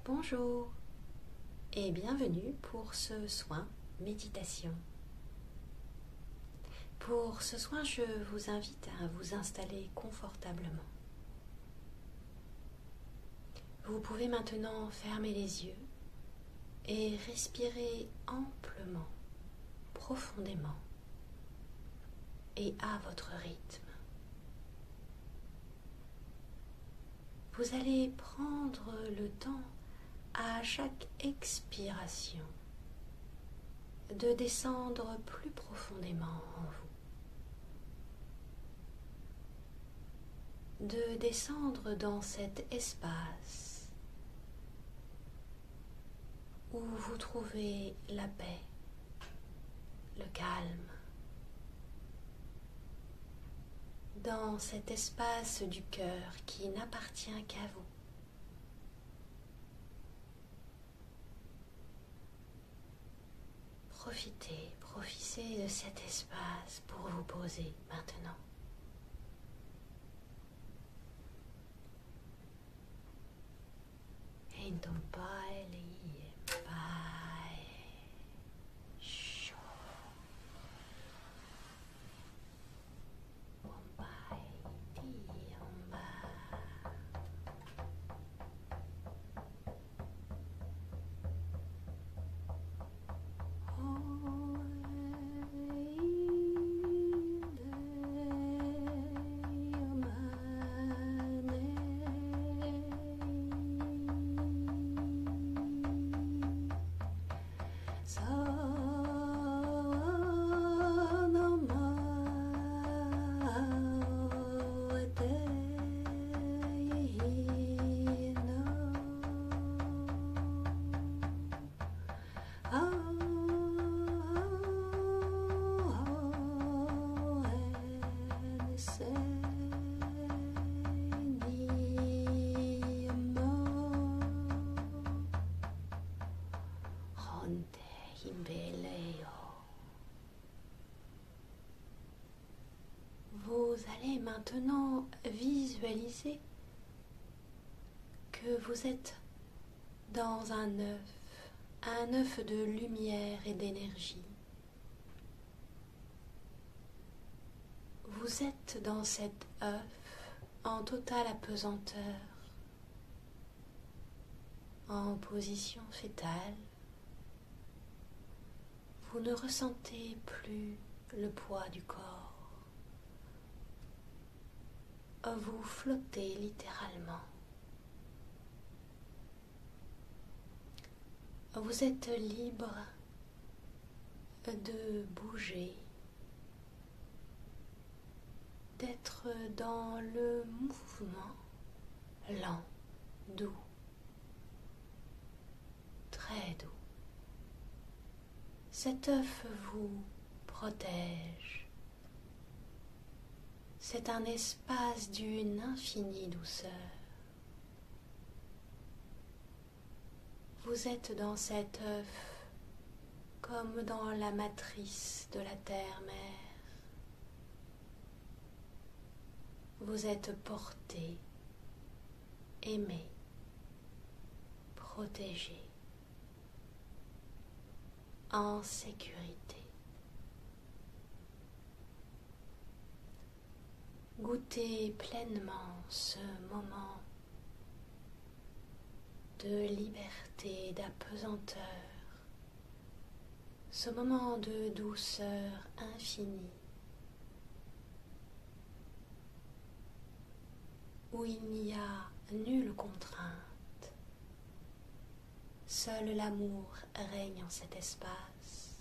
Bonjour et bienvenue pour ce soin méditation. Pour ce soin, je vous invite à vous installer confortablement. Vous pouvez maintenant fermer les yeux et respirer amplement, profondément et à votre rythme. Vous allez prendre le temps à chaque expiration de descendre plus profondément en vous, de descendre dans cet espace où vous trouvez la paix, le calme, dans cet espace du cœur qui n'appartient qu'à vous. Profitez de cet espace pour vous poser maintenant. Então pai li pai sho pai ti amba Vous allez maintenant visualiser que vous êtes dans un œuf de lumière et d'énergie. Vous êtes dans cet œuf en totale apesanteur, en position fétale. Vous ne ressentez plus le poids du corps. Vous flottez littéralement. Vous êtes libre de bouger, d'être dans le mouvement lent, doux, très doux. Cet œuf vous protège. C'est un espace d'une infinie douceur. Vous êtes dans cet œuf comme dans la matrice de la terre-mère. Vous êtes porté, aimé, protégé, en sécurité. Goûtez pleinement ce moment de liberté, d'apesanteur, ce moment de douceur infinie, où il n'y a nulle contrainte. Seul l'amour règne en cet espace.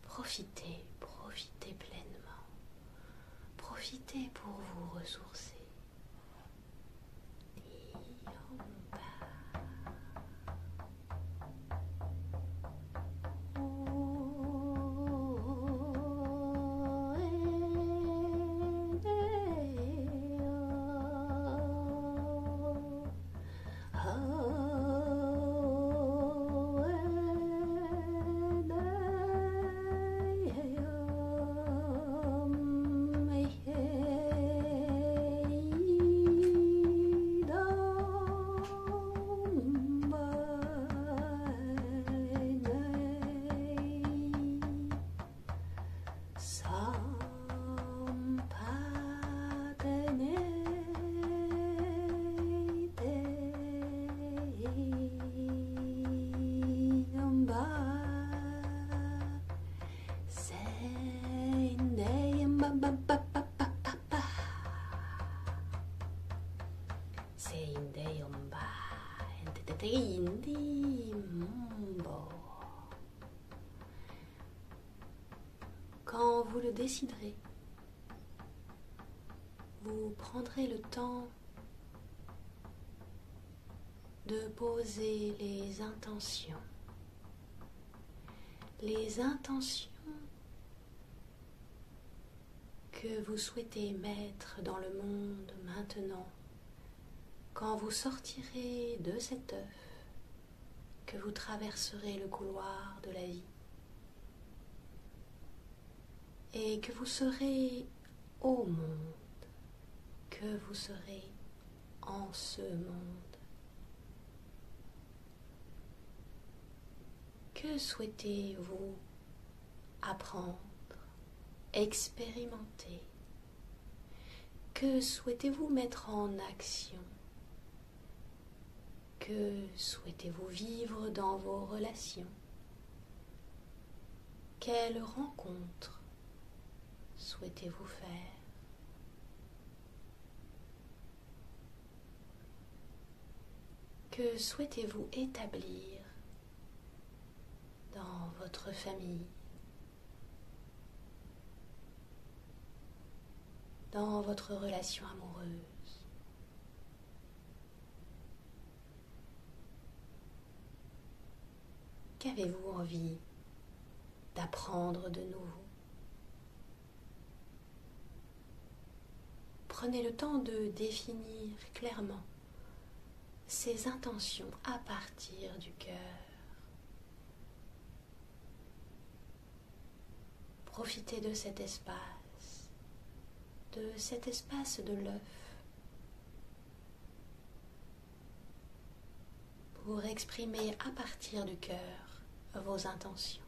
Profitez pleinement. Profitez pour vous ressourcer. Seinde Omba, Enteteteindi Mbo. Quand vous le déciderez, vous prendrez le temps de poser les intentions que vous souhaitez mettre dans le monde maintenant, quand vous sortirez de cet œuf, que vous traverserez le couloir de la vie et que vous serez au monde, que vous serez en ce monde. Que souhaitez-vous apprendre, expérimenter? Que souhaitez-vous mettre en action? Que souhaitez-vous vivre dans vos relations? Quelle rencontre souhaitez-vous faire? Que souhaitez-vous établir dans votre famille, dans votre relation amoureuse? Qu'avez-vous envie d'apprendre de nouveau? Prenez le temps de définir clairement ces intentions à partir du cœur. Profitez de cet espace de l'œuf, pour exprimer à partir du cœur vos intentions.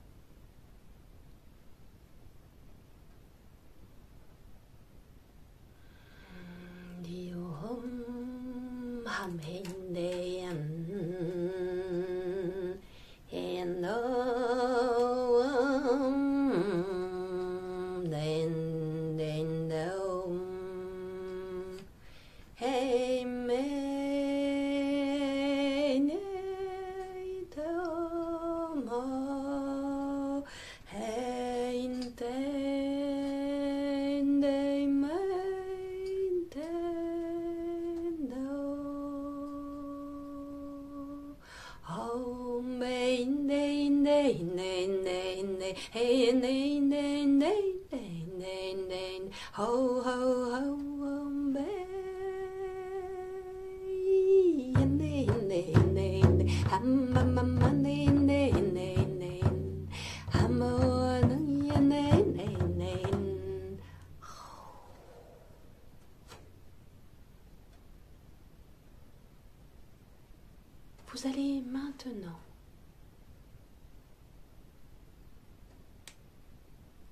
Vous allez maintenant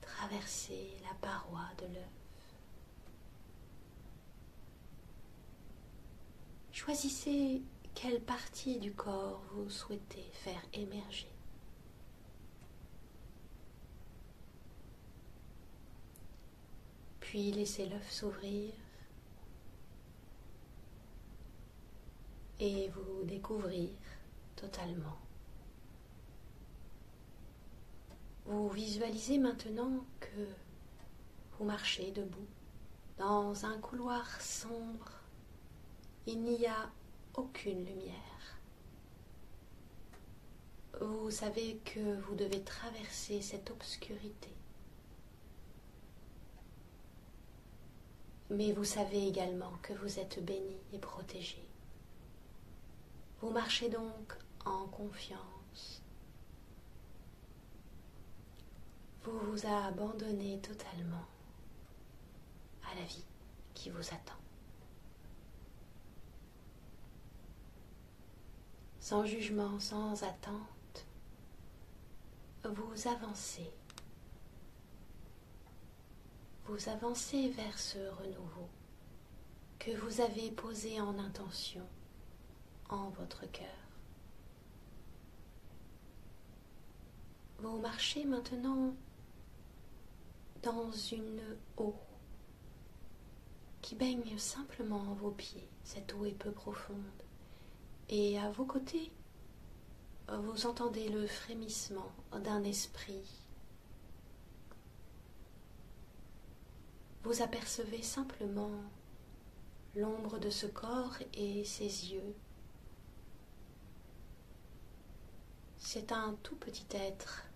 traverser la paroi de l'œuf. Choisissez quelle partie du corps vous souhaitez faire émerger. Puis laissez l'œuf s'ouvrir et vous découvrir totalement. Vous visualisez maintenant que vous marchez debout dans un couloir sombre. Il n'y a aucune lumière. Vous savez que vous devez traverser cette obscurité. Mais vous savez également que vous êtes béni et protégé. Vous marchez donc en confiance. Vous vous abandonnez totalement à la vie qui vous attend. Sans jugement, sans attente, vous avancez. Vous avancez vers ce renouveau que vous avez posé en intention en votre cœur. Vous marchez maintenant dans une eau qui baigne simplement vos pieds. Cette eau est peu profonde. Et à vos côtés, vous entendez le frémissement d'un esprit. Vous apercevez simplement l'ombre de ce corps et ses yeux. C'est un tout petit être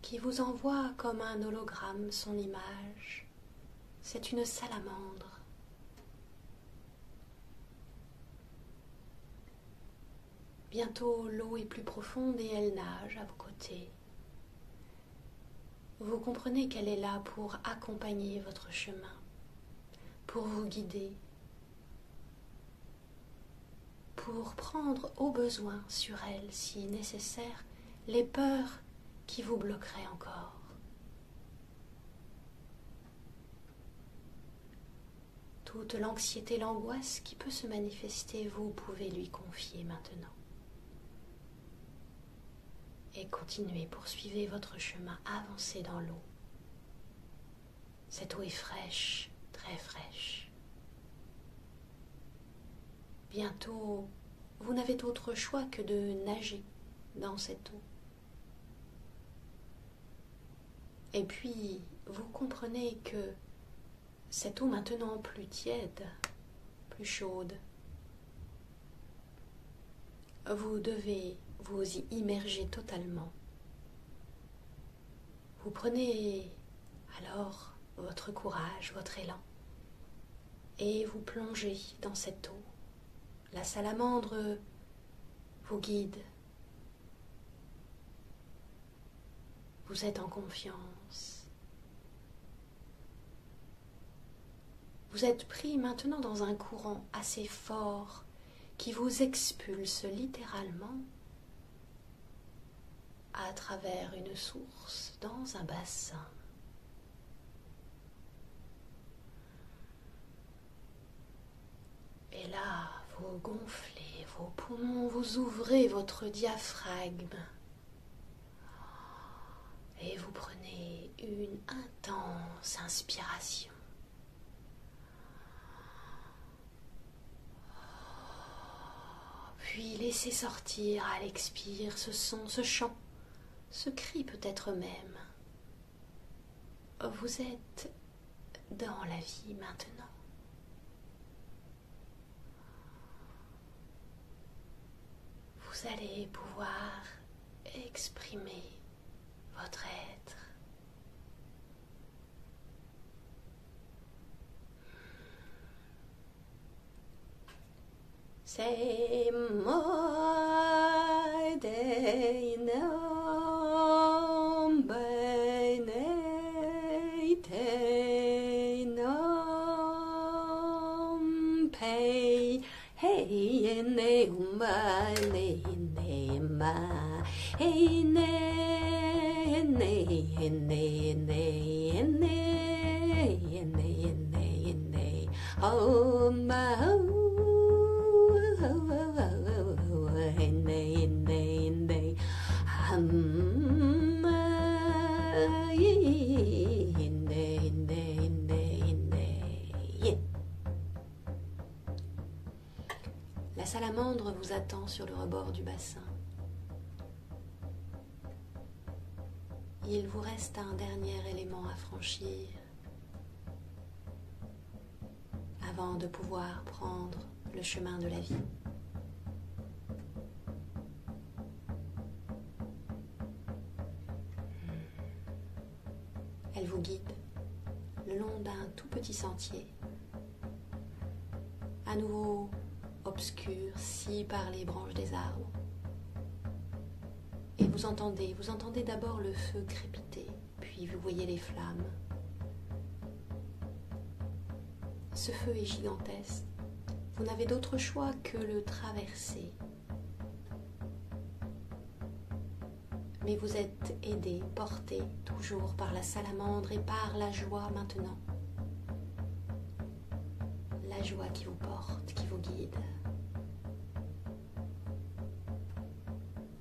qui vous envoie comme un hologramme son image. C'est une salamandre. Bientôt, l'eau est plus profonde et elle nage à vos côtés. Vous comprenez qu'elle est là pour accompagner votre chemin, pour vous guider, pour prendre au besoin sur elle, si nécessaire, les peurs qui vous bloqueraient encore. Toute l'anxiété, l'angoisse qui peut se manifester, vous pouvez lui confier maintenant. Et continuez, poursuivez votre chemin, avancez dans l'eau. Cette eau est fraîche, très fraîche. Bientôt, vous n'avez d'autre choix que de nager dans cette eau. Et puis, vous comprenez que cette eau maintenant plus tiède, plus chaude, vous devez vous y immerger totalement. Vous prenez alors votre courage, votre élan, et vous plongez dans cette eau. La salamandre vous guide. Vous êtes en confiance. Vous êtes pris maintenant dans un courant assez fort qui vous expulse littéralement à travers une source dans un bassin. Et là, vous gonflez vos poumons, vous ouvrez votre diaphragme et vous prenez une intense inspiration. Puis laissez sortir à l'expire ce son, ce chant, ce cri peut-être même. Vous êtes dans la vie maintenant. Vous allez pouvoir exprimer votre être. Say my day nam by night nam pay hey ne ma ne ma hey ne ne ne ne ne oh my La salamandre vous attend sur le rebord du bassin. Il vous reste un dernier élément à franchir avant de pouvoir prendre le chemin de la vie. Elle vous guide le long d'un tout petit sentier, à nouveau obscur, sci par les branches des arbres. Et vous entendez d'abord le feu crépiter, puis vous voyez les flammes. Ce feu est gigantesque. Vous n'avez d'autre choix que le traverser. Mais vous êtes aidé, porté toujours par la salamandre et par la joie maintenant. La joie qui vous porte, qui vous guide.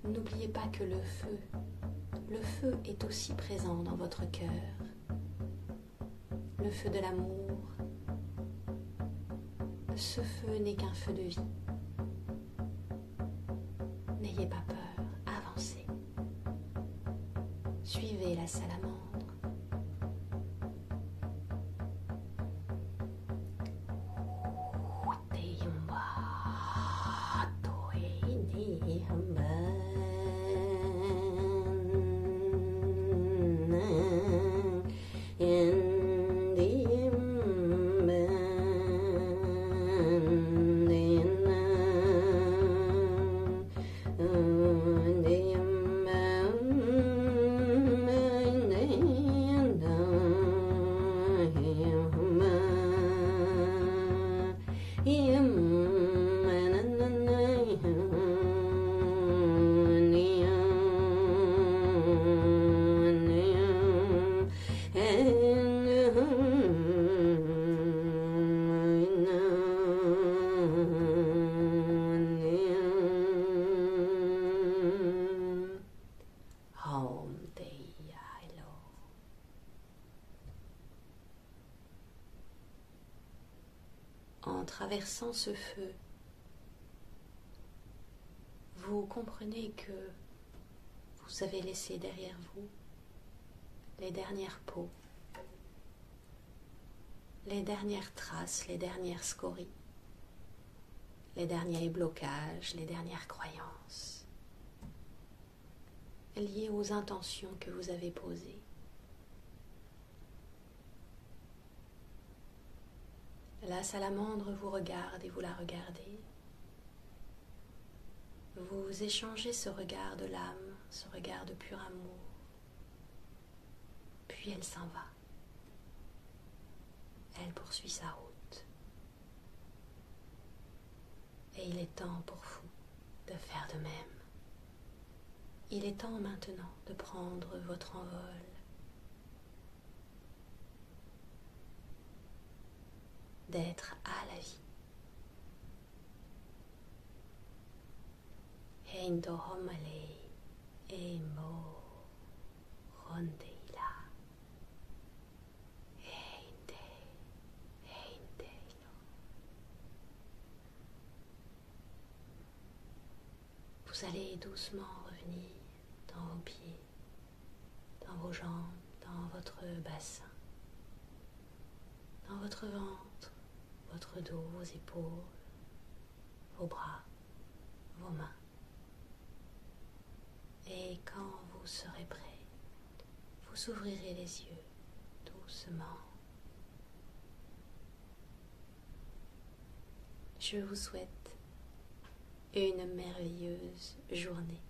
N'oubliez pas que le feu est aussi présent dans votre cœur. le feu de l'amour. Ce feu n'est qu'un feu de vie. N'ayez pas peur, avancez. Suivez la salamandre. En traversant ce feu, vous comprenez que vous avez laissé derrière vous les dernières peaux, les dernières traces, les dernières scories, les derniers blocages, les dernières croyances liées aux intentions que vous avez posées. La salamandre vous regarde et vous la regardez. Vous échangez ce regard de l'âme, ce regard de pur amour. Puis elle s'en va. Elle poursuit sa route. Et il est temps pour vous de faire de même. Il est temps maintenant de prendre votre envol. D'être à la vie. Heindo homale emo rondeila. Heindelo. Vous allez doucement revenir dans vos pieds, dans vos jambes, dans votre bassin, dans votre ventre, votre dos, vos épaules, vos bras, vos mains. Et quand vous serez prêt, vous ouvrirez les yeux doucement. Je vous souhaite une merveilleuse journée.